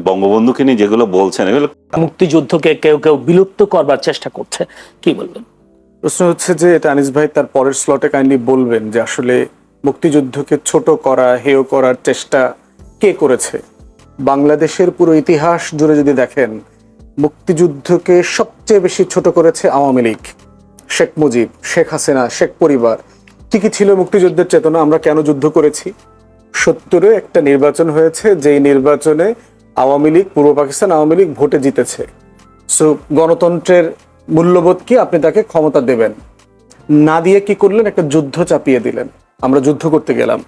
বঙ্গবন্ধুকে নিয়ে যেগুলো বলছেন এগুলো মুক্তিযুদ্ধকে কেউ কেউ বিলুপ্ত করবার চেষ্টা করছে, কি বলবেন? প্রশ্ন হচ্ছে যে এটা আনিস ভাই তার পরের স্লটে কাইন্ডলি বলবেন যে আসলে মুক্তিযুদ্ধকে ছোট করা, হেয় করার চেষ্টা কে করেছে। বাংলাদেশের পুরো ইতিহাস জুড়ে যদি দেখেন, মুক্তিযুদ্ধকে সবচেয়ে বেশি ছোট করেছে আওয়ামী লীগ, শেখ মুজিব, শেখ হাসিনা, শেখ পরিবার। কি ছিল মুক্তিযুদ্ধের চেতনা? আমরা কেন যুদ্ধ করেছি? 70-এ একটা নির্বাচন হয়েছে, যেই নির্বাচনে আওয়ামী লীগ, পূর্ব পাকিস্তান আওয়ামী লীগ ভোটে জিতেছে। সো গণতন্ত্রের মূল্যবোধ কি? আপনি তাকে ক্ষমতা দেবেন না দিয়ে কি করলেন? একটা যুদ্ধ চাপিয়ে দিলেন, আমরা যুদ্ধ করতে গেলাম।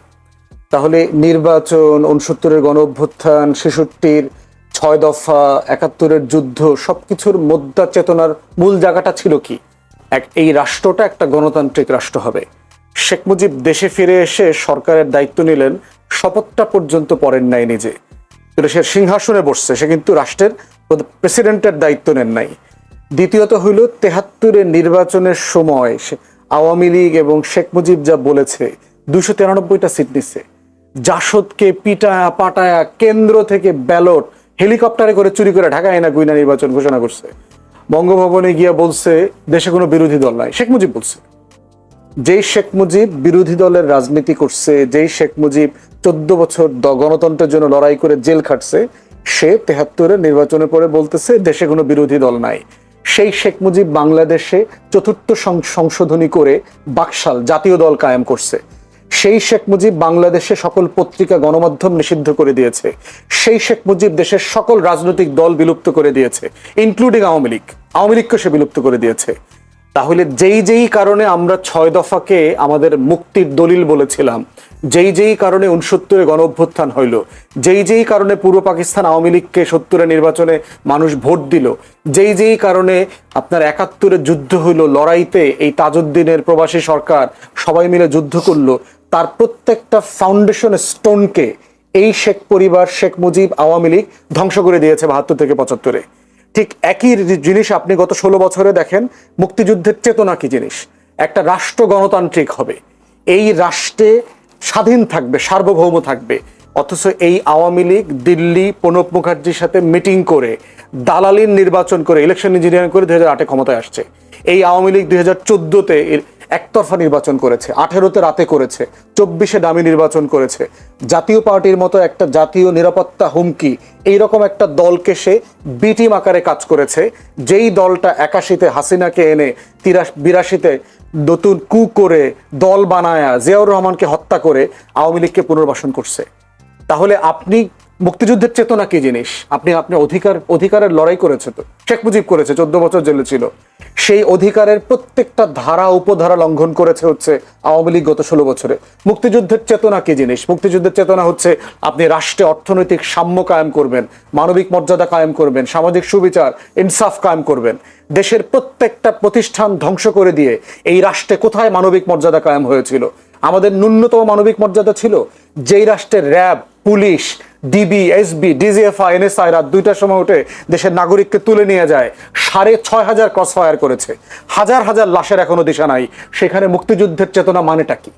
তাহলে নির্বাচন, 69-এর গণ অভ্যুত্থান, 66-র 6 দফা, 71-এর যুদ্ধ, সবকিছুর মধ্যা চেতনার মূল জায়গাটা ছিল কি? এই রাষ্ট্রটা একটা গণতান্ত্রিক রাষ্ট্র হবে। শেখ মুজিব দেশে ফিরে এসে সরকারের দায়িত্ব নিলেন, শপথটা পর্যন্ত পড়েন নাই নিজে। সে সিংহাসনে বসছে, সে কিন্তু রাষ্ট্রের প্রেসিডেন্টের দায়িত্ব নেন নাই। দ্বিতীয়ত হইল 73-এর নির্বাচনের সময় আওয়ামী লীগ এবং শেখ মুজিব যা বলেছে, 293টা সিট নিচ্ছে। জাসদকে পিটায়া পাটায়া কেন্দ্র থেকে ব্যালট হেলিকপ্টারে করে চুরি করে ঢাকা এনে গুইনা নির্বাচন ঘোষণা করছে। বঙ্গভবনে গিয়া বলছে দেশে কোনো বিরোধী দল নাই, শেখ মুজিব বলছে। যেই শেখ মুজিব বিরোধী দলের রাজনীতি করছে, যেই শেখ মুজিব 14 বছর গণতন্ত্রের জন্য লড়াই করে জেল খাটছে, সে 73-এর নির্বাচনের পরে বলতেছে দেশে কোনো বিরোধী দল নাই। সেই শেখ মুজিব বাংলাদেশে 4র্থ সংশোধনী করে বাকশাল জাতীয় দল কায়েম করছে। সেই শেখ মুজিব বাংলাদেশে সকল পত্রিকা গণমাধ্যম নিষিদ্ধ করে দিয়েছে। সেই শেখ মুজিব দেশের সকল রাজনৈতিক দল বিলুপ্ত করে দিয়েছে, ইনক্লুডিং আওয়ামী লীগ। আওয়ামী লীগকে সে বিলুপ্ত করে দিয়েছে। তাহলে যেই কারণে আমরা 6 দফাকে আমাদের মুক্তির দলিল বলেছিলাম, যেই কারণে 69-এ গণ অভ্যুত্থান হইল, যেই কারণে পূর্ব পাকিস্তান আওয়ামী লীগকে 70-এর নির্বাচনে মানুষ ভোট দিল, যেই কারণে আপনার 71-এর যুদ্ধ হইল, লড়াইতে এই তাজউদ্দিনের প্রবাসী সরকার সবাই মিলে যুদ্ধ করলো, তার প্রত্যেকটা ফাউন্ডেশন স্টোনকে এই শেখ পরিবার, শেখ মুজিব, আওয়ামী লীগ ধ্বংস করে দিয়েছে 72 থেকে 75-এ। ঠিক একই জিনিস আপনি গত 16 বছরে দেখেন। মুক্তিযুদ্ধের চেতনা কি জিনিস? একটা রাষ্ট্র গণতান্ত্রিক হবে, এই রাষ্ট্রে স্বাধীন থাকবে, সার্বভৌম থাকবে। অথচ এই আওয়ামী লীগ দিল্লি প্রণব মুখার্জির সাথে মিটিং করে, দালালির নির্বাচন করে, ইলেকশন ইঞ্জিনিয়ারিং করে 2008-এ ক্ষমতায় আসছে। এই আওয়ামী লীগ 2014-তে একতরফা নির্বাচন করেছে, 18-তে রাতে করেছে, 24-এ দামি নির্বাচন করেছে। জাতীয় পার্টির মতো একটা জাতীয় নিরাপত্তা হুমকি, এইরকম একটা দলকে সে বি টিম আকারে কাজ করেছে। যেই দলটা 81-তে হাসিনাকে এনে 82-তে নতুন কু করে দল বানায়া জিয়াউর রহমানকে হত্যা করে আওয়ামী লীগকে পুনর্বাসন করছে। তাহলে আপনি মুক্তিযুদ্ধের চেতনা কি জিনিস? আপনি অধিকারের লড়াই করেছে, তো শেখ মুজিব করেছে, 14 বছর জেলে ছিল। সেই অধিকারের প্রত্যেকটা ধারা উপধারা লঙ্ঘন করেছে হচ্ছে আওয়ামী লীগ গত 16 বছরে। মুক্তিযুদ্ধের চেতনা কি জিনিস? মুক্তিযুদ্ধের চেতনা হচ্ছে আপনি রাষ্ট্রে অর্থনৈতিক সাম্য কায়েম করবেন, মানবিক মর্যাদা কায়েম করবেন, সামাজিক সুবিচার ইনসাফ কায়েম করবেন। দেশের প্রত্যেকটা প্রতিষ্ঠান ধ্বংস করে দিয়ে এই রাষ্ট্রে কোথায় মানবিক মর্যাদা কায়েম হয়েছিল? আমাদের ন্যূনতম মানবিক মর্যাদা ছিল যেই রাষ্ট্রের RAB, police, DB, SB, DGFI, NSI রাত 2টার সময় উঠে দেশের নাগরিককে তুলে নিয়ে যায়, 6,500 ক্রস ফায়ার করেছে, হাজার হাজার লাশের এখনো দিশা নাই। সেখানে মুক্তিযুদ্ধের চেতনা মানেটা কি?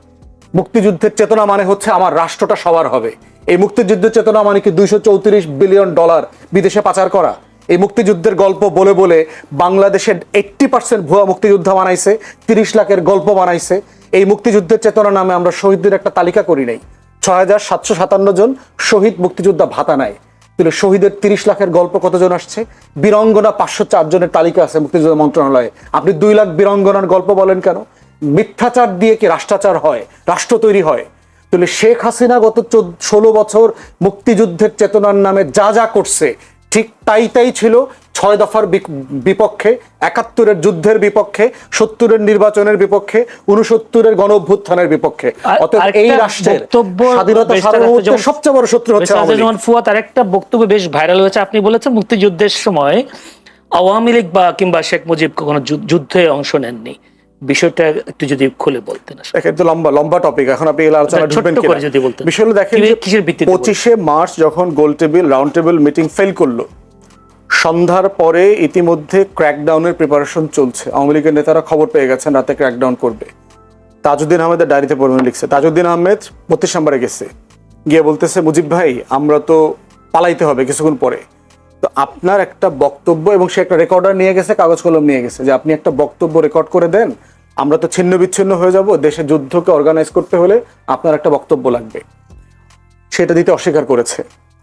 মুক্তিযুদ্ধের চেতনা মানে হচ্ছে আমার রাষ্ট্রটা সবার হবে। এই মুক্তিযুদ্ধের চেতনা মানে কি $234 বিলিয়ন বিদেশে পাচার করা? এই মুক্তিযুদ্ধের গল্প বলে বলে বাংলাদেশের 80% ভুয়া মুক্তিযোদ্ধা বানাইছে, 30 লাখের গল্প বানাইছে। এই মুক্তিযুদ্ধের চেতনা নামে আমরা শহীদদের একটা তালিকা করি নাই। 6,757 জন শহীদ মুক্তিযোদ্ধা ভাতা নেয়। তাহলে শহীদের 30 লাখের গল্প কতজন আসছে? বীরঙ্গনা 504 জনের তালিকা আছে মুক্তিযুদ্ধ মন্ত্রণালয়ে। আপনি 2 লাখ বীরঙ্গনার গল্প বলেন কেন? মিথ্যাচার দিয়ে কি রাষ্ট্রাচার হয়? রাষ্ট্র তৈরি হয়? তাহলে শেখ হাসিনা গত 16 বছর মুক্তিযুদ্ধের চেতনার নামে যা করছে, ঠিক তাই ছিল 6 দফার বিপক্ষে, 71-এর যুদ্ধের বিপক্ষে, 70-এর নির্বাচনের বিপক্ষে, 69-এর গণ অভ্যুত্থানের বিপক্ষে। অতএব এই রাষ্ট্রের স্বাধীনতা সার্বভৌমত্বের সবচেয়ে বড় শত্রু হচ্ছে আওয়ামী লীগ। ফুয়াদ আরেকটা বক্তব্য বেশ ভাইরাল হয়েছে, আপনি বলেছেন মুক্তিযুদ্ধের সময় আওয়ামী লীগ বা কিংবা শেখ মুজিব কোনো যুদ্ধে অংশ নেননি। বিষয়টা একটু যদি খুলে বলতেন। একটু লম্বা টপিক, এখন আপনি এই আলোচনা ঢুকবেন কিনা বিষয়গুলো দেখেন। 25শে মার্চ যখন গোল table round table meeting fail করলো, সন্ধ্যার পরে ইতিমধ্যে ক্র্যাকডাউনের প্রিপারেশন চলছে। আওয়ামী লীগের নেতারা খবর পেয়ে গেছেন রাতে ক্র্যাকডাউন করবে। তাজউদ্দিন আহমেদের ডায়েরিতে পড়বেন লিখছে, তাজউদ্দিন আহমেদ 32 নম্বরে গেছে, গিয়ে বলতেছে মুজিব ভাই আমরা তো পালাইতে হবে কিছুক্ষণ পরে। তো আপনার একটা বক্তব্য, এবং সে একটা রেকর্ডার নিয়ে গেছে, কাগজ কলম নিয়ে গেছে, যে আপনি একটা বক্তব্য রেকর্ড করে দেন, আমরা তো ছিন্ন বিচ্ছিন্ন হয়ে যাব, দেশে যুদ্ধকে অর্গানাইজ করতে হলে আপনার একটা বক্তব্য লাগবে। সেটা দিতে অস্বীকার করেছে।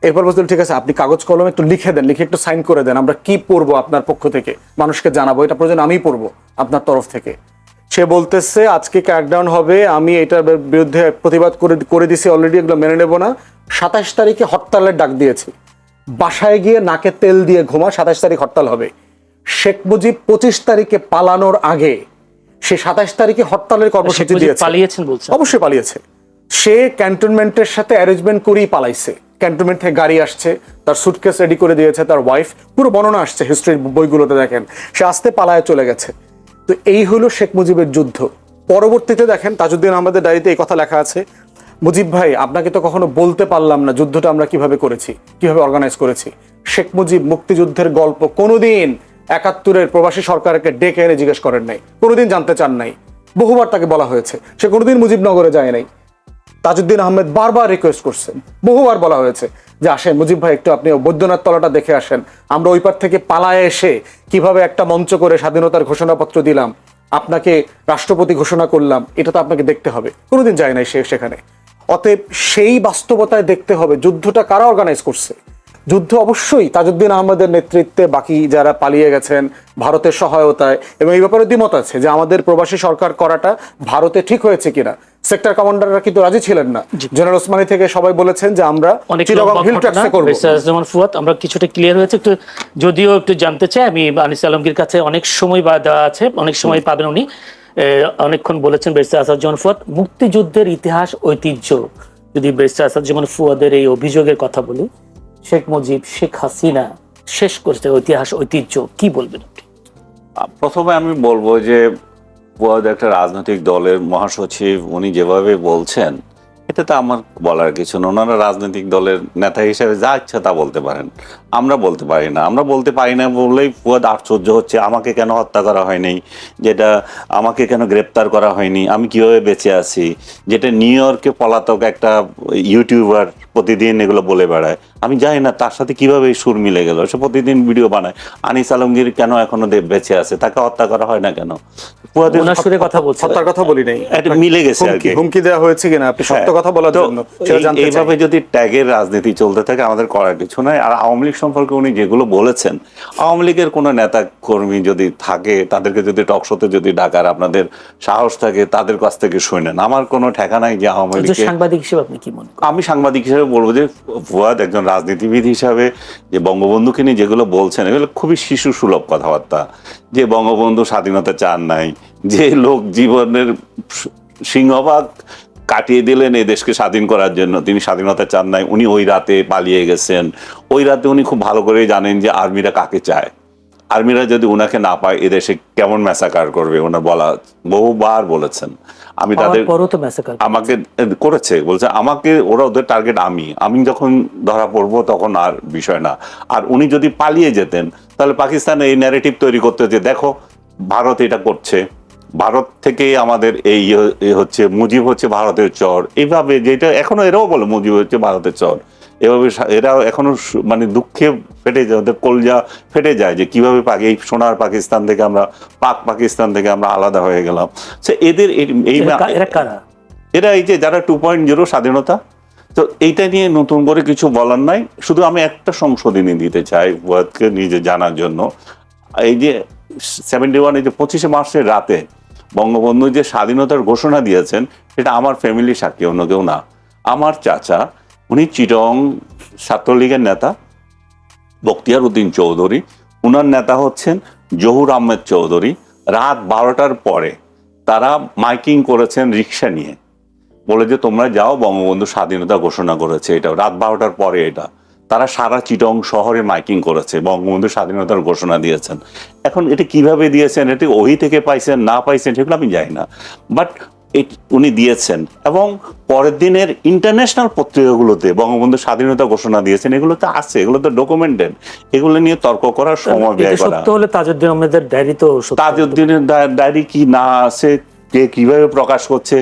এরপর বলছিল ঠিক আছে আপনি কাগজ কলম একটু লিখে দেন, লিখে একটু সাইন করে দেন, আমরা কি পড়বো আপনার পক্ষ থেকে, মানুষকে জানাবো, এটা প্রয়োজন আমিই পড়বো আপনার তরফ থেকে। সে বলতেছে আজকে ক্র্যাকডাউন হবে, আমি এটার বিরুদ্ধে প্রতিবাদ করে দিছি অলরেডি, এগুলো মেনে নেব না। 27 তারিখে হরতালের ডাক দিয়েছি, বাসায় গিয়ে নাকে তেল দিয়ে ঘুমা, 27 তারিখ হরতাল হবে। শেখ মুজিব 25 তারিখে পালানোর আগে সে 27 তারিখে হরতালের কর্মসূচি দিয়েছে। পালিয়েছেন বলছেন? অবশ্যই পালিয়েছে। সে ক্যান্টনমেন্টের সাথে অ্যারেঞ্জমেন্ট করেই পালাইছে। ক্যান্টনমেন্ট থেকে গাড়ি আসছে, তার সুটকেস রেডি করে দিয়েছে তার ওয়াইফ, পুরো বর্ণনা আসছে হিস্ট্রির বইগুলোতে দেখেন, সে আস্তে পালায় চলে গেছে। তো এই হলো শেখ মুজিবের যুদ্ধ। পরবর্তীতে দেখেন তাজউদ্দিন আহমদের ডায়েরিতে এই কথা লেখা আছে, মুজিব ভাই আপনাকে তো কখনো বলতে পারলাম না যুদ্ধটা আমরা কিভাবে করেছি, কিভাবে অর্গানাইজ করেছি। শেখ মুজিব মুক্তিযুদ্ধের গল্প কোনোদিন 71-এর প্রবাসী সরকারকে ডেকে এনে জিজ্ঞেস করেন নাই, কোনোদিন জানতে চান নাই। বহুবার তাকে বলা হয়েছে, সে কোনোদিন মুজিবনগরে যায় নাই। তাজউদ্দিন আহমেদ বারবার রিকোয়েস্ট করছেন, বহুবার বলা হয়েছে যে আসেন মুজিব ভাই একটু আপনি বৈদ্যনাথ তলাটা দেখে আসেন, আমরা ওই পার থেকে পালায় এসে কিভাবে একটা মঞ্চ করে স্বাধীনতার ঘোষণাপত্র দিলাম, আপনাকে রাষ্ট্রপতি ঘোষণা করলাম, এটা তো আপনাকে দেখতে হবে। কোনোদিন যায় নাই সে সেখানে। অতএব সেই বাস্তবতায় দেখতে হবে যুদ্ধটা কারা অর্গানাইজ করছে। যুদ্ধ অবশ্যই তাজউদ্দিন আহমদের নেতৃত্বে, বাকি যারা পালিয়ে গেছেন ভারতের সহায়তায়, এবং এই ব্যাপারে দ্বিমত আছে যে আমাদের প্রবাসী সরকার করাটা ভারতে ঠিক হয়েছে কিনা। সেক্টর কমান্ডাররা কিন্তু রাজি ছিলেন না। জেনারেল ওসমানী থেকে সবাই বলেছেন যে আমরা চিটাগং হিল ট্র্যাক্সে করব। যেমন ফুয়াদ আমরা কিছুটা ক্লিয়ার হয়েছে, একটু যদিও একটু জানতে চাই আমি আনিস আলমগীর কাছে, অনেক সময় দেওয়া আছে, অনেক সময় পাবেন উনি। অনেকক্ষণ বলেছেন ব্যারিস্টার আসাদুজ্জামান ফুয়াদ, মুক্তিযুদ্ধের ইতিহাস ঐতিহ্য, যদি ব্যারিস্টার আসাদুজ্জামান ফুয়াদের এই অভিযোগের কথা বলি, শেখ মুজিব শেখ হাসিনা শেষ করেছে ইতিহাস ঐতিহ্য, কি বলবেন? প্রথমে আমি বলবো যে ফুয়াদ একটা রাজনৈতিক দলের মহাসচিব, উনি যেভাবে বলছেন এটাতে আমার বলার কিছু না। ওনারা রাজনৈতিক দলের নেতা হিসেবে যা ইচ্ছা তা বলতে পারেন, আমরা বলতে পারি না। আমরা বলতে পারি না বললেই ফুয়াদ আশ্চর্য হচ্ছে, আমাকে কেন হত্যা করা হয়নি, যেটা আমাকে কেন গ্রেপ্তার করা হয়নি, আমি কিভাবে বেঁচে আছি, যেটা নিউ ইয়র্কে পলাতক একটা ইউটিউবার প্রতিদিন এগুলো বলে বেড়ায়, আমি জানি না তার সাথে কিভাবে এই সুর মিলে গেল। সে প্রতিদিন ভিডিও বানায়। আনিস আলমগীর কেন এখনো বেঁচে আছে, তাকে হত্যা করা হয় না কেন? হত্যার কথা বলি নাই, এটা মিলে গেছে আর কি। হুমকি দেওয়া হয়েছে কিনা আপনি সত্য কথা বলার জন্য সেটা জানতে চাই। এইভাবে যদি ট্যাগের রাজনীতি চলতে থাকে আমাদের করার কিছু নাই। আর আওয়ামী লীগ সম্পর্কে উনি যেগুলো বলেছেন, আওয়ামী লীগের কোনো নেতা কর্মী যদি থাকে তাদেরকে যদি টকশোতে যদি ডাকার আপনাদের সাহস থাকে তাদের কাছ থেকে শুনেন। আমার কোনো ঠেকা নাই যে আওয়ামী লীগকে। সাংবাদিক হিসেবে আপনি কি মনে করেন? আমি সাংবাদিক হিসেবে বলবো যে ফুয়াদ একজন রাজনীতিবিদ হিসাবে যে বঙ্গবন্ধুকে নিয়ে যেগুলো বলছেন এগুলো খুবই শিশু সুলভ কথাবার্তা। যে বঙ্গবন্ধু স্বাধীনতা চান নাই, যে লোক জীবনের সিংহভাগ কাটিয়ে দিলেন এই দেশকে স্বাধীন করার জন্য, তিনি স্বাধীনতা চান নাই, উনি ওই রাতে পালিয়ে গেছেন। ওই রাতে উনি খুব ভালো করেই জানেন যে আর্মিরা কাকে চায়, আর্মিরা যদি ওনাকে না পায় এদেশে কেমন ম্যাসাকার করবে, ওনার বলা বহুবার বলেছেন। আমি তাদের আমাকে করেছে বলছে, আমাকে ওরা ওদের টার্গেট, আমি যখন ধরা পড়বো তখন আর বিষয় না। আর উনি যদি পালিয়ে যেতেন তাহলে পাকিস্তান এই ন্যারেটিভ তৈরি করতে, যে দেখো ভারত এটা করছে, ভারত থেকে আমাদের এই হচ্ছে মুজিব হচ্ছে ভারতের চর, এইভাবে যেটা এখনো এরাও বলে মুজিব হচ্ছে ভারতের চর, এভাবে এরা এখনো মানে দুঃখে ফেটে যায়, ওদের কলজা ফেটে যায় যে কিভাবে এই সোনার পাকিস্তান থেকে আমরা পাকিস্তান থেকে আমরা আলাদা হয়ে গেলাম। সে এদের এরা এই যে যারা 2.0 স্বাধীনতা, তো এইটা নিয়ে নতুন করে কিছু বলার নাই। শুধু আমি একটা সংশোধনী দিতে চাই ফুয়াদকে নিজে জানার জন্য। এই যে 71 এই যে 25শে মার্চের রাতে বঙ্গবন্ধু যে স্বাধীনতার ঘোষণা দিয়েছেন সেটা আমার ফ্যামিলি সাক্ষী, অন্য কেউ না। আমার চাচা, উনি চিটং ছাত্রলীগের নেতা বখতিয়ার উদ্দিন চৌধুরী, উনার নেতা হচ্ছেন জহুর আহমেদ চৌধুরী। রাত 12টার পরে তারা মাইকিং করেছেন রিক্সা নিয়ে, বলে যে তোমরা যাও, বঙ্গবন্ধু স্বাধীনতা ঘোষণা করেছে। এটা রাত 12টার পরে এটা তারা সারা চিটং শহরে মাইকিং করেছে, বঙ্গবন্ধু স্বাধীনতার ঘোষণা দিয়েছেন। এখন এটা কিভাবে দিয়েছেন, এটা ওহি থেকে পাইছেন না পাইছেন সেগুলো আমি জানি না, বাট উনি দিয়েছেন। এবং পরের দিনের ইন্টারন্যাশনাল পত্রিকাগুলোতে বঙ্গবন্ধু স্বাধীনতা ঘোষণা দিয়েছেন, এগুলোতে আছে, এগুলো তো ডকুমেন্টেড। এগুলো নিয়ে তর্ক করার সময় ব্যয় করা। তাজউদ্দিন আহমেদের ডায়েরি, তো তাজউদ্দিনের ডায়েরি কি না আছে কে কিভাবে প্রকাশ করছে,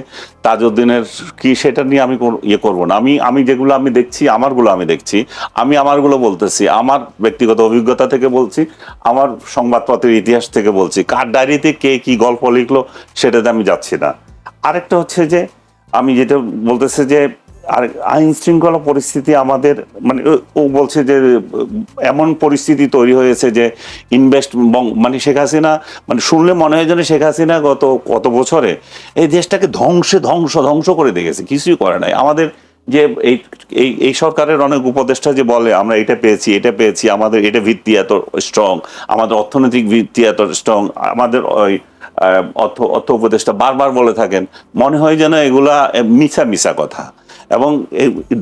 তাজউদ্দিনের কি, সেটা নিয়ে আমি ইয়ে করবো না। আমি যেগুলো আমি দেখছি, আমারগুলো আমি দেখছি, আমি আমারগুলো বলতেছি, আমার ব্যক্তিগত অভিজ্ঞতা থেকে বলছি, আমার সংবাদপত্রের ইতিহাস থেকে বলছি। কার ডায়েরিতে কে কি গল্প লিখলো সেটাতে আমি যাচ্ছি না। আরেকটা হচ্ছে যে আমি যেটা বলতেছি যে আর আইন শৃঙ্খলা পরিস্থিতি আমাদের মানে ও বলছে যে এমন পরিস্থিতি তৈরি হয়েছে যে মানে শেখ হাসিনা, মানে শুনলে মনে হয় যেন শেখ হাসিনা কত বছরে এই দেশটাকে ধ্বংস করে দিয়েছে, কিছুই করে নাই। আমাদের যে এই সরকারের অনেক উপদেষ্টা যে বলে আমরা এটা পেয়েছি, আমাদের এটা ভিত্তি এত স্ট্রং, আমাদের অর্থনৈতিক ভিত্তি এত স্ট্রং, আমাদের ওই অর্থ উপদেষ্টা বারবার বলে থাকেন, মনে হয় যেন এগুলা মিছা কথা। এবং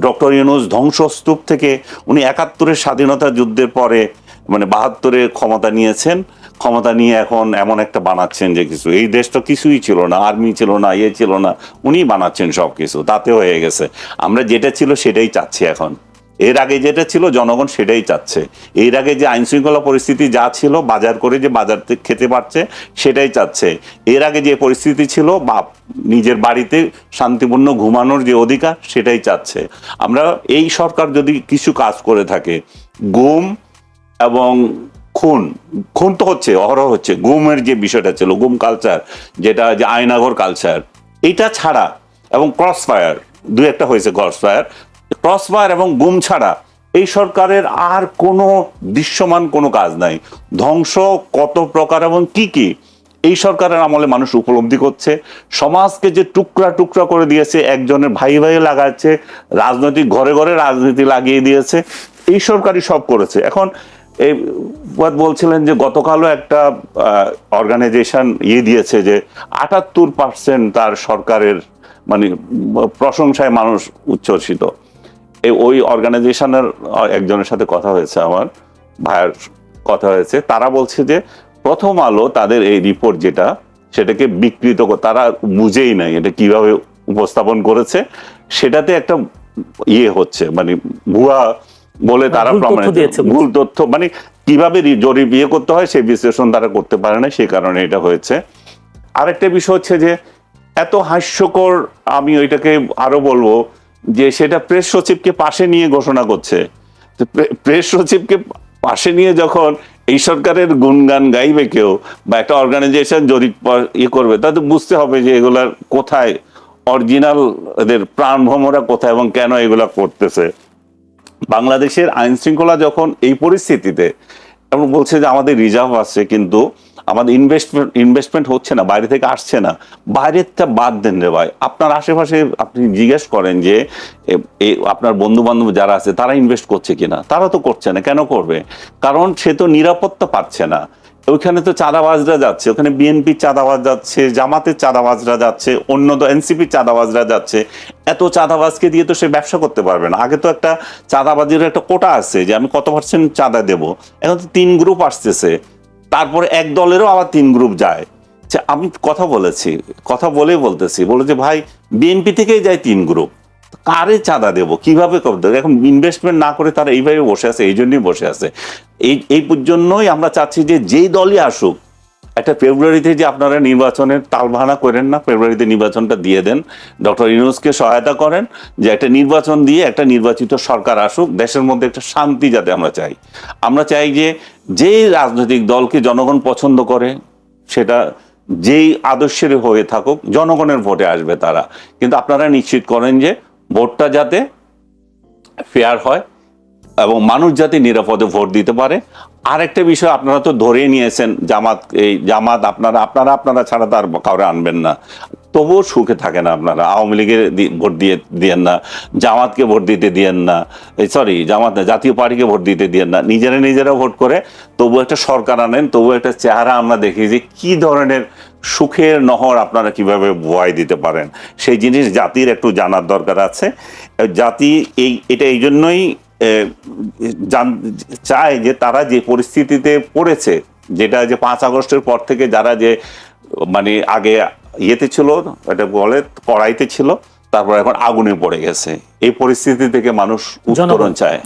ডক্টর ইউনূস ধ্বংসস্তূপ থেকে উনি ৭১-এর স্বাধীনতা যুদ্ধের পরে মানে ৭২-এ ক্ষমতা নিয়েছেন, ক্ষমতা নিয়ে এখন এমন একটা বানাচ্ছেন যে কিছু, এই দেশ তো কিছুই ছিল না, আর্মি ছিল না, ছিল না, উনি বানাচ্ছেন সব কিছু, তাতে হয়ে গেছে। আমরা যেটা ছিল সেটাই চাচ্ছি এখন, এর আগে যেটা ছিল জনগণ সেটাই চাচ্ছে। এর আগে যে আইন শৃঙ্খলা পরিস্থিতি যা ছিল, বাজার করে যে বাজার থেকে খেতে পারছে সেটাই চাচ্ছে। এর আগে যে পরিস্থিতি ছিল বা নিজের বাড়িতে শান্তিপূর্ণ ঘুমানোর যে অধিকার সেটাই চাচ্ছে। আমরা এই সরকার যদি কিছু কাজ করে থাকে, গুম এবং খুন তো হচ্ছে, অহরহ হচ্ছে, গুমের যে বিষয়টা ছিল, গুম কালচার, যেটা যে আয়নাঘর কালচার, এটা ছাড়া এবং ক্রসফায়ার, দু একটা হয়েছে ক্রসফায়ার এবং গুম ছাড়া এই সরকারের আর কোনো দৃশ্যমান কোনো কাজ নাই। ধ্বংস কত প্রকার এবং কি এই সরকারের আমলে মানুষ উপলব্ধি করছে। সমাজকে যে টুকরা করে দিয়েছে, একজনের ভাই লাগাচ্ছে, রাজনৈতিক ঘরে রাজনীতি লাগিয়ে দিয়েছে, এই সরকারই সব করেছে। এখন এই বলছিলেন যে গতকালও একটা অর্গানাইজেশন দিয়েছে যে ৭৮% তার সরকারের মানে প্রশংসায় মানুষ উচ্ছ্বসিত। ওই অর্গানাইজেশনের একজনের সাথে কথা হয়েছে, আমার ভাইয়ের কথা হয়েছে, তারা বলছে যে প্রথম আলো তাদের এই রিপোর্ট যেটা, সেটাকে বিকৃত, তারা বুঝেই নাই এটা কিভাবে উপস্থাপন করেছে, সেটাতে একটা হচ্ছে মানে ভুয়া বলে তারা প্রমাণিত, ভুল তথ্য, মানে কিভাবে জরিপ করতে হয় সেই বিশ্লেষণ তারা করতে পারে না, সেই কারণে এটা হয়েছে। আরেকটা বিষয় হচ্ছে যে এত হাস্যকর, আমি ওইটাকে আরো বলবো যে সেটা প্রেস সচিবকে পাশে নিয়ে ঘোষণা করছে। প্রেস সচিবকে পাশে নিয়ে যখন এই সরকারের গুণগান গাইবে কেউ বা একটা অর্গানাইজেশন জরিপ করবে, তাতে বুঝতে হবে যে এগুলার কোথায় অরিজিনাল, এদের প্রাণ ভ্রমরা কোথায় এবং কেন এগুলা করতেছে। বাংলাদেশের আইন শৃঙ্খলা যখন এই পরিস্থিতিতে, এবং বলছে যে আমাদের রিজার্ভ আছে কিন্তু আমাদের ইনভেস্টমেন্ট হচ্ছে না, বাইরে থেকে আসছে না, বাইরেরটা বাদ দেন রে ভাই। আপনার আশেপাশে আপনি জিজ্ঞেস করেন যে আপনার বন্ধু বান্ধব যারা আছে তারা ইনভেস্ট করছে কিনা, তারা তো করছে না। কেন করবে? কারণ সে তো নিরাপত্তা পাচ্ছে না। ওইখানে তো চাঁদাবাজরা যাচ্ছে, ওখানে বিএনপির চাঁদাবাজ যাচ্ছে, জামাতের চাঁদাবাজরা যাচ্ছে, অন্য তো এনসিপির চাঁদাবাজরা যাচ্ছে। এত চাঁদাবাজকে দিয়ে তো সে ব্যবসা করতে পারবে না। আগে তো একটা চাঁদাবাজির একটা কোটা আছে যে আমি কত % চাঁদা দেব, এখন তো 3 গ্রুপ আসতেছে, তারপরে এক দলেরও আবার 3 গ্রুপ যায়। আমি কথা বলতেছি যে ভাই বিএনপি থেকেই যায় 3 গ্রুপ, কারে চাঁদা দেবো, কিভাবে করতে? এখন ইনভেস্টমেন্ট না করে তারা এইভাবে বসে আছে, এই জন্যই বসে আছে। এই জন্যই আমরা চাচ্ছি যে যেই দলই আসুক, একটা ফেব্রুয়ারিতে যে আপনারা নির্বাচনের তালবাহানা করেন না, ফেব্রুয়ারিতে নির্বাচনটা দিয়ে দেন, ডক্টর ইউনূসকে সহায়তা করেন যে একটা নির্বাচন দিয়ে একটা নির্বাচিত সরকার আসুক, দেশের মধ্যে একটা শান্তি যাতে আমরা চাই যে যেই রাজনৈতিক দলকে জনগণ পছন্দ করে, সেটা যেই আদর্শের হয়ে থাকুক, জনগণের ভোটে আসবে তারা, কিন্তু আপনারা নিশ্চিত করেন যে ভোটটা যাতে ফেয়ার হয় এবং মানুষ যাতে নিরাপদে ভোট দিতে পারে। আরেকটা বিষয় আপনারা তো ধরেই নিয়েছেন, জামাত আপনারা ছাড়া তার কাউরে আনবেন না, তবুও সুখে থাকে না আপনারা। আওয়ামী লীগের ভোট দিয়েন না, জামাতকে ভোট দিতে দিয়েন না, জামাত না, জাতীয় পার্টিকে ভোট দিতে দিয়েন না, নিজেরা ভোট করে তবু একটা সরকার আনেন, তবু একটা চেহারা আমরা দেখি যে কি ধরনের সুখের নহর আপনারা কিভাবে বয় দিতে পারেন। সেই জিনিস জাতির একটু জানার দরকার আছে। জাতি এটা এই জন্যই চায় যে তারা যে পরিস্থিতিতে পড়েছে, যেটা যে 5 আগস্টের পর থেকে যারা যে মানে আগে ছিল, এটা বলে কড়াইতে ছিল, তারপর এখন আগুনে পড়ে গেছে, এই পরিস্থিতি থেকে মানুষ উত্তরণ চায়,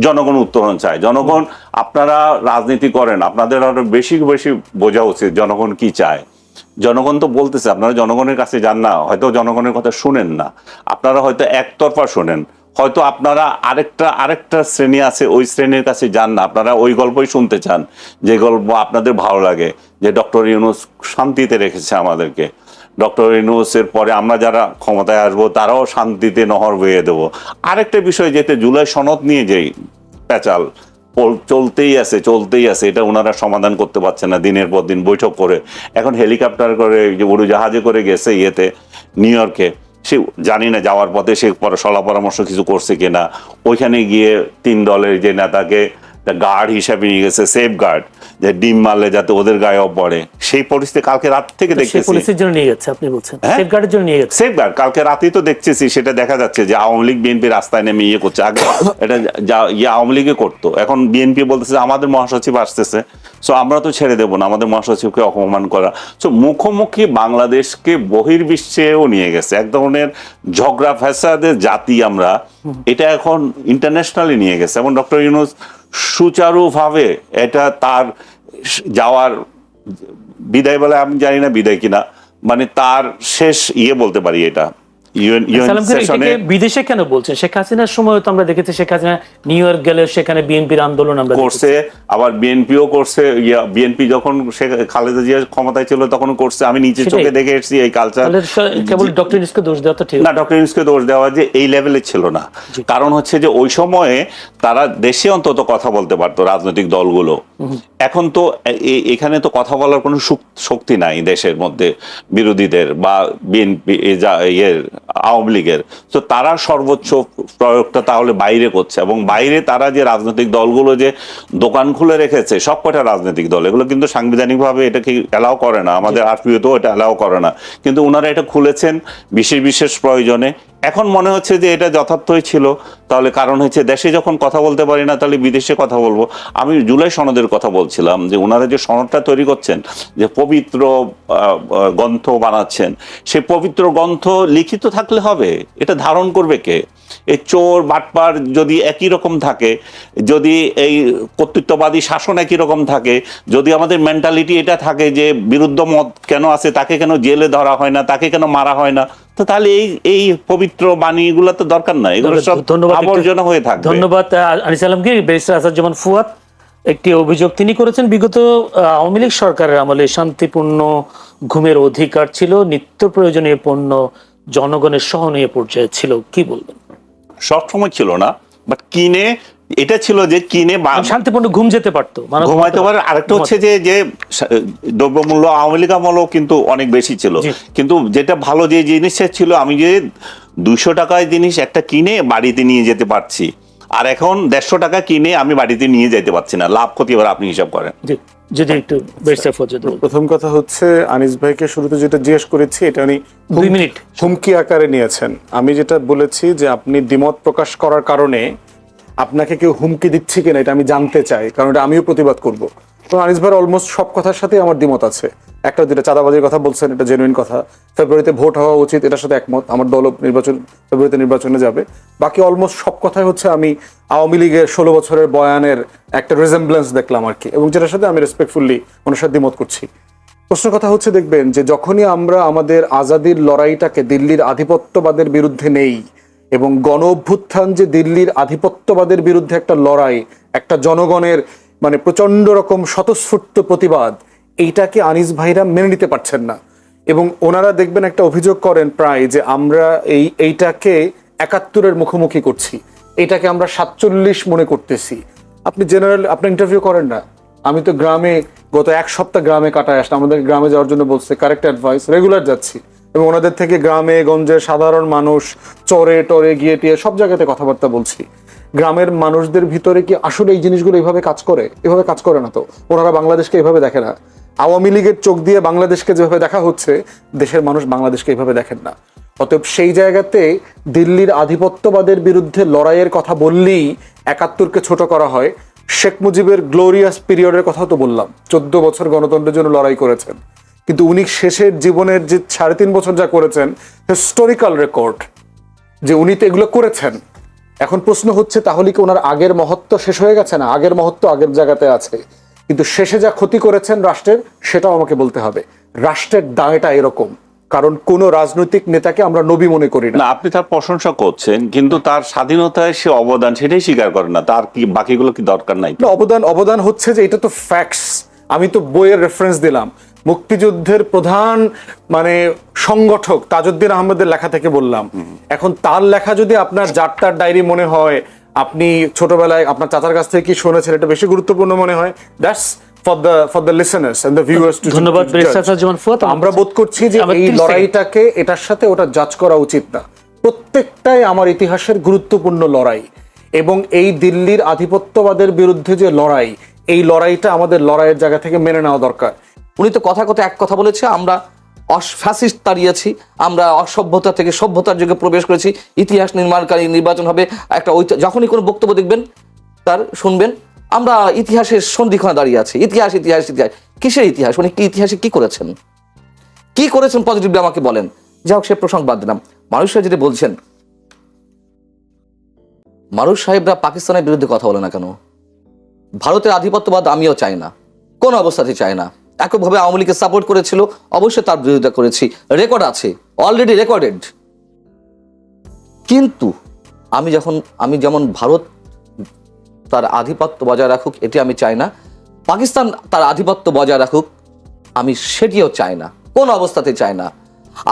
জনগণ উত্তরণ চায়। জনগণ, আপনারা রাজনীতি করেন, আপনাদের আরো বেশি বোঝা উচিত জনগণ কি চায়। জনগণ তো বলতেছে, আপনারা জনগণের কাছে যান না, হয়তো জনগণের কথা শুনেন না, আপনারা হয়তো একতরফা শোনেন, হয়তো আপনারা আরেকটা শ্রেণী আছে ওই শ্রেণীর কাছে যান না, আপনারা ওই গল্পই শুনতে চান যে গল্প আপনাদের ভালো লাগে, যে ডক্টর ইউনূস শান্তিতে রেখেছে আমাদেরকে, ডক্টর ইউনূসের পরে আমরা যারা ক্ষমতায় আসবো তারাও শান্তিতে নহর বইয়ে দেবো। আরেকটা বিষয়, যেতে জুলাই সনদ নিয়ে যেই পেঁচাল চলতেই আছে, এটা ওনারা সমাধান করতে পারছে না, দিনের পর দিন বৈঠক করে, এখন হেলিকপ্টার করে যে উড়োজাহাজে করে গেছে নিউ ইয়র্কে, সে জানি না যাওয়ার পথে সে সলা পরামর্শ কিছু করছে কিনা, ওইখানে গিয়ে 3 দলের যে নেতাকে গার্ড হিসাবে নিয়ে গেছে, সেফ গার্ড, যে ডিম মারলে যাতে ওদের গায়েও পড়ে, সেই পরিস্থিতি কালকে রাত থেকে দেখতেছি। পুলিশের জন্য নিয়ে গেছে আপনি বলছেন, সেফগার্ডের জন্য নিয়ে গেছে। সেফগার্ড কালকে রাতেই তো দেখতেছি, সেটা দেখা যাচ্ছে যে আওয়ামী লীগ বিএনপি রাস্তায় নেমে করছে, আগে এটা আওয়ামী লীগে করতো, এখন বিএনপি বলতেছে আমাদের মহাসচিব আসতেছে, সো আমরা তো ছেড়ে দেবো না, আমাদের মহাসচিবকে অপমান করা। সো মুখোমুখি বাংলাদেশকে বহির্বিশ্বেও নিয়ে গেছে, এক ধরনের ঝগড়া ফ্যাসাদের জাতি আমরা, এটা এখন ইন্টারন্যাশনালি নিয়ে গেছে। এবং ডক্টর ইউনূস সুচারুভাবে এটা তার যাওয়ার বিদায় বলে, আমি জানি না বিদায় কিনা, মানে তার শেষ বলতে পারি এটা। বিদেশে কেন বলছেন? শেখ হাসিনার সময় তো আমরা দেখেছি শেখ হাসিনা নিউ ইয়র্ক গেলে সেখানে বিএনপির আন্দোলন আমরা করছে, আবার বিএনপিও করছে, বিএনপি যখন খালেদা জিয়া ক্ষমতায় ছিল তখন করছে, আমি নিচে চোখে দেখে এসেছি এই কালচার। কেবল ডক্টর ইউনূসকে দোষ দেওয়া তো ঠিক না, ডক্টর ইউনূসকে দোষ দেওয়া যে এই লেভেলে ছিল না, কারণ হচ্ছে যে ওই সময়ে তারা দেশে অন্তত কথা বলতে পারতো রাজনৈতিক দলগুলো, এখন তো এখানে তো কথা বলার কোনো শক্তি নাই দেশের মধ্যে বিরোধীদের বা বিএনপি আওয়ামী লীগের, তো তারা সর্বোচ্চ প্রয়োগটা তাহলে বাইরে করছে। এবং বাইরে তারা যে রাজনৈতিক দলগুলো যে দোকান খুলে রেখেছে, সবকটা রাজনৈতিক দল, এগুলো কিন্তু সাংবিধানিকভাবে এটাকে অ্যালাউ করে না, আমাদের আরপিওতেও এটা অ্যালাউ করে না, কিন্তু ওনারা এটা খুলেছেন বিশেষ প্রয়োজনে। এখন মনে হচ্ছে যে এটা যথার্থই ছিল, তাহলে কারণ হচ্ছে দেশে যখন কথা বলতে পারি না তাহলে বিদেশে কথা বলবো। আমি জুলাই সনদের কথা বলছিলাম, যে ওনারা যে সনদটা তৈরি করছেন, যে পবিত্র গ্রন্থ বানাচ্ছেন, সেই পবিত্র গ্রন্থ লিখিত থাকলে হবে, এটা ধারণ করবে কে? এই চোর বাটপার যদি একই রকম থাকে, যদি এই কর্তৃত্ববাদী শাসন একই রকম থাকে, যদি আমাদের মেন্টালিটি এটা থাকে যে বিরুদ্ধ মত কেন আছে, তাকে কেন জেলে ধরা হয় না, তাকে কেন মারা হয় না, তো তাহলে এই পবিত্র বাণীগুলো তো দরকার নাই, এগুলো সব আবর্জনা হয়ে থাকে। ধন্যবাদ আনিস আলমগীর। ব্যারিস্টার আসাদুজ্জামান ফুয়াদ, একটি অভিযোগ তিনি করেছেন, বিগত আওয়ামী লীগ সরকারের আমলে শান্তিপূর্ণ ঘুমের অধিকার ছিল, নিত্য প্রয়োজনীয় পণ্য জনগণের সহনীয় পর্যায়ে ছিল, কি বলবেন? সবসময় ছিল না, বাট কিনে এটা ছিল যে কিনে শান্তিপূর্ণ ঘুম যেতে পারতো, ঘুমাইতে পারে। আরেকটা হচ্ছে যে দ্রব্যমূল্য আওয়ামী লীগ আমলেও কিন্তু অনেক বেশি ছিল, কিন্তু যেটা ভালো যে জিনিসটা ছিল, আমি যে 200 টাকায় জিনিস একটা কিনে বাড়িতে নিয়ে যেতে পারছি, আর এখন 150 টাকা কিনে আমি বাড়িতে নিয়ে যেতে পারছি না, লাভ ক্ষতি এবার আপনি হিসাব করেন। যদি একটু প্রথম কথা হচ্ছে, আনিস ভাইকে শুরুতে যেটা জিজ্ঞেস করেছি এটা উনি 2 মিনিট হুমকি আকারে নিয়েছেন। আমি যেটা বলেছি যে আপনি দ্বিমত প্রকাশ করার কারণে আপনাকে কেউ হুমকি দিচ্ছে কিনা এটা আমি জানতে চাই, কারণ এটা আমিও প্রতিবাদ করব। তো আনিস ভাইয়ের অলমোস্ট সব কথার সাথে আমার দ্বিমত আছে। একটা যেটা চাঁদাবাজির কথা বলছেন, এটা জেনুইন কথা, ফেব্রুয়ারিতে ভোট হওয়া উচিত, এটার সাথে একমত, আমার দল ফেব্রুয়ারিতে নির্বাচনে যাবে। বাকি অলমোস্ট সব কথাই হচ্ছে আমি আওয়ামী লীগের 16 বছরের বয়ানের একটা রেজেম্বলেন্স দেখলাম আর কি, এবং যেটার সাথে আমি রেসপেক্টফুলি ওনার সাথে দ্বিমত করছি। প্রশ্ন কথা হচ্ছে, দেখবেন যে যখনই আমরা আমাদের আজাদির লড়াইটাকে দিল্লির আধিপত্যবাদের বিরুদ্ধে নেই, এবং গণ অভ্যুত্থান যে দিল্লির আধিপত্যবাদের বিরুদ্ধে একটা লড়াই, একটা জনগণের মানে প্রচন্ড রকম স্বতঃস্ফূর্ত প্রতিবাদ, এইটাকে আনিস ভাইরা মেনে নিতে পারছেন না। এবং ওনারা দেখবেন একটা অভিযোগ করেন প্রায়, যে আমরা এইটাকে 71-এর মুখোমুখি করছি, এটাকে আমরা 47 মনে করতেছি। আপনি জেনারেল আপনি ইন্টারভিউ করেন না? আমি তো গ্রামে গত 1 সপ্তাহ গ্রামে কাটায় আসলাম, আমাদের গ্রামে যাওয়ার জন্য বলছে, কারেক্ট অ্যাডভাইস, রেগুলার যাচ্ছি, এবং ওনাদের থেকে গ্রামে গঞ্জে সাধারণ মানুষ চরে টরে গিয়ে টিয়ে সব জায়গাতে কথাবার্তা বলছি। গ্রামের মানুষদের ভিতরে কি আসলে এই জিনিসগুলো এইভাবে কাজ করে? এভাবে কাজ করে না তো। ওনারা বাংলাদেশকে এইভাবে দেখে না। আওয়ামী লীগের চোখ দিয়ে বাংলাদেশকে যেভাবে দেখা হচ্ছে, দেশের মানুষ বাংলাদেশকে এইভাবে দেখেন না। অতএব সেই জায়গাতে দিল্লির আধিপত্যবাদের বিরুদ্ধে লড়াইয়ের কথা বললেই 71-কে ছোট করা হয়। শেখ মুজিবের গ্লোরিয়াস পিরিয়ডের কথাও তো বললাম, 14 বছর গণতন্ত্রের জন্য লড়াই করেছেন, কিন্তু উনি শেষের জীবনের যে 3.5 বছর যা করেছেন, হিস্টোরিক্যাল রেকর্ড, যে উনি তো এগুলো করেছেন। এখন প্রশ্ন হচ্ছে, তাহলে কি ওনার আগের মহত্ব শেষ হয়ে গেছে? না, আগের মহত্ব আগের জায়গাতে আছে, কিন্তু শেষে যা ক্ষতি করেছেন রাষ্ট্রের, সেটাও আমাকে বলতে হবে। রাষ্ট্রের দায়টা এরকম, কারণ কোন রাজনৈতিক নেতাকে আমরা নবী মনে করি না। না, আপনি তার প্রশংসা করছেন, কিন্তু তার স্বাধীনতায় সে অবদান সেটাই স্বীকার করেন না। তার কি বাকিগুলো কি দরকার নাই? না, অবদান হচ্ছে যে এটা তো ফ্যাক্টস। আমি তো বইয়ের রেফারেন্স দিলাম, মুক্তিযুদ্ধের প্রধান মানে সংগঠক তাজউদ্দিন আহমেদের লেখা থেকে বললাম। এখন তার লেখা যদি আপনার যাত্রার ডায়েরি মনে হয়, আপনি ছোটবেলায় আপনার চাচার কাছ থেকে কি শুনেছেন, এটা বেশি গুরুত্বপূর্ণ মনে হয়, that's for the listeners and the viewers too. ধন্যবাদ ব্যারিস্টার আসাদুজ্জামান ফুয়াদ। আমরা বোধ করছি যে আমার এই 30 লড়াইটাকে এটার সাথে ওটা জাজ করা উচিত না। প্রত্যেকটাই আমার ইতিহাসের গুরুত্বপূর্ণ লড়াই, এবং এই দিল্লির আধিপত্যবাদের বিরুদ্ধে যে লড়াই, এই লড়াইটা আমাদের লড়াইয়ের জায়গা থেকে মেনে নেওয়া দরকার। উনি তো কথা এক কথা বলেছে, আমরা ফ্যাসিস্ট তাড়িয়েছি, আমরা অসভ্যতা থেকে সভ্যতার যুগে প্রবেশ করেছি, ইতিহাস নির্মাণকারী নির্বাচন হবে একটা। যখনই কোনো বক্তব্য দেখবেন তার শুনবেন আমরা ইতিহাসের সন্ধিক্ষণে দাঁড়িয়ে আছি, ইতিহাস ইতিহাস ইতিহাস। কিসের ইতিহাস? উনি কি ইতিহাসে কি করেছেন, কি করেছেন পজিটিভলি আমাকে বলেন। যাই হোক, সে প্রসঙ্গ বাদ দিলাম। মানুষ সাহেব যেটা বলছেন, মানুষ সাহেবরা পাকিস্তানের বিরুদ্ধে কথা বলে না কেন? ভারতের আধিপত্যবাদ আমিও চাই না, কোন অবস্থাতেই চাই না। এককভাবে আওয়ামী লীগকে সাপোর্ট করেছিল, অবশ্যই তার বিরোধিতা করেছি, রেকর্ড আছে, অলরেডি রেকর্ডেড। কিন্তু আমি যেমন ভারত তার আধিপত্য বজায় রাখুক এটি আমি চাই না, পাকিস্তান তার আধিপত্য বজায় রাখুক আমি সেটিও চাই না, কোন অবস্থাতে চাই না।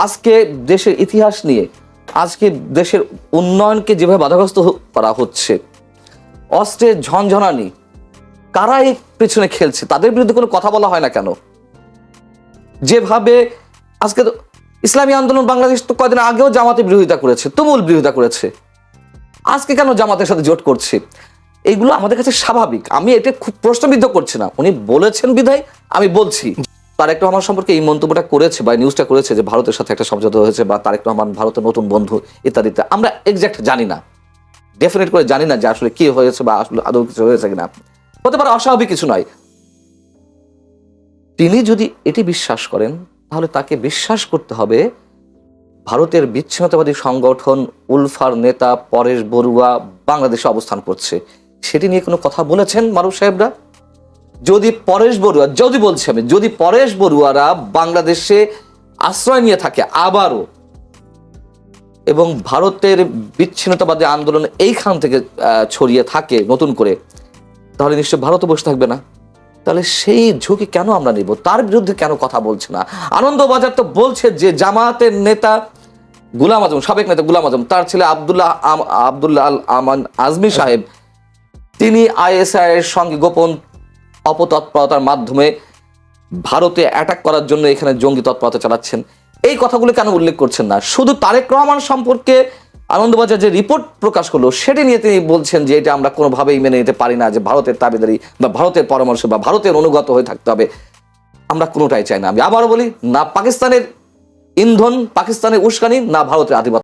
আজকে দেশের ইতিহাস নিয়ে, আজকে দেশের উন্নয়নকে যেভাবে বাধাগ্রস্ত করা হচ্ছে, অস্ত্রের ঝনঝনানি, কারা এই পেছনে খেলছে, তাদের বিরুদ্ধে কোনো কথা বলা হয় না কেন? যেভাবে আজকে ইসলামী আন্দোলন বাংলাদেশ তো কয়েকদিন আগেও জামাতের বিরোধিতা করেছে, তুমুল বিরোধিতা করেছে, আজকে কেন জামাতের সাথে জোট করছে? এইগুলো আমাদের কাছে স্বাভাবিক, আমি এটা খুব প্রশ্নবিদ্ধ করছি না, উনি বলেছেন বিধায় আমি বলছি। তারেক রহমান সম্পর্কে এই মন্তব্যটা করেছে বা নিউজটা করেছে যে ভারতের সাথে একটা সমঝোতা হয়েছে বা তারেক রহমান ভারতের নতুন বন্ধু ইত্যাদিতে, আমরা এক্সাক্ট জানি না, ডেফিনেট করে জানি না যে আসলে কি হয়েছে বা আসলে আদৌ কিছু হয়েছে কিনা। হতে পারে অস্বাভাবিক কিছু নয়। তিনি যদি এটি বিশ্বাস করেন তাহলে তাকে বিশ্বাস করতে হবে ভারতের বিচ্ছিন্নতাবাদী সংগঠন উলফার নেতা পরেশ বড়ুয়া বাংলাদেশে অবস্থান করছে, সেটি নিয়ে কোনো কথা বলেছেন মারুফ সাহেবরা? যদি পরেশ বড়ুয়ারা বাংলাদেশে আশ্রয় নিয়ে থাকে আবারও, এবং ভারতের বিচ্ছিন্নতাবাদী আন্দোলন এইখান থেকে ছড়িয়ে থাকে নতুন করে, তাহলে নিশ্চয় ভারতও বসে থাকবে না। তাহলে সেই ঝুঁকি কেন আমরা নিব? তার বিরুদ্ধে কেন কথা বলছে না? আনন্দবাজার তো বলছে যে জামায়াতের নেতা গুলাম আজম, সাবেক নেতা গুলাম আজম, তার ছেলে আব্দুল্লাহ আল আমান আজমি সাহেব, তিনি আইএসআই এর সঙ্গে গোপন অপতৎপরতার মাধ্যমে ভারতে অ্যাটাক করার জন্য এখানে জঙ্গি তৎপরতা চালাচ্ছেন। এই কথাগুলো কেন উল্লেখ করছেন না? শুধু তারেক রহমান সম্পর্কে আনন্দবাজার যে রিপোর্ট প্রকাশ করলো সেটি নিয়ে তিনি বলছেন যে এটা আমরা কোনোভাবেই মেনে নিতে পারি না, যে ভারতের দাবিদারি বা ভারতের পরামর্শ বা ভারতের অনুগত হয়ে থাকতে হবে। আমরা কোনোটাই চাই না। আমি আবারও বলি, না পাকিস্তানের ইন্ধন, পাকিস্তানের উস্কানি, না ভারতের আধিপত্য।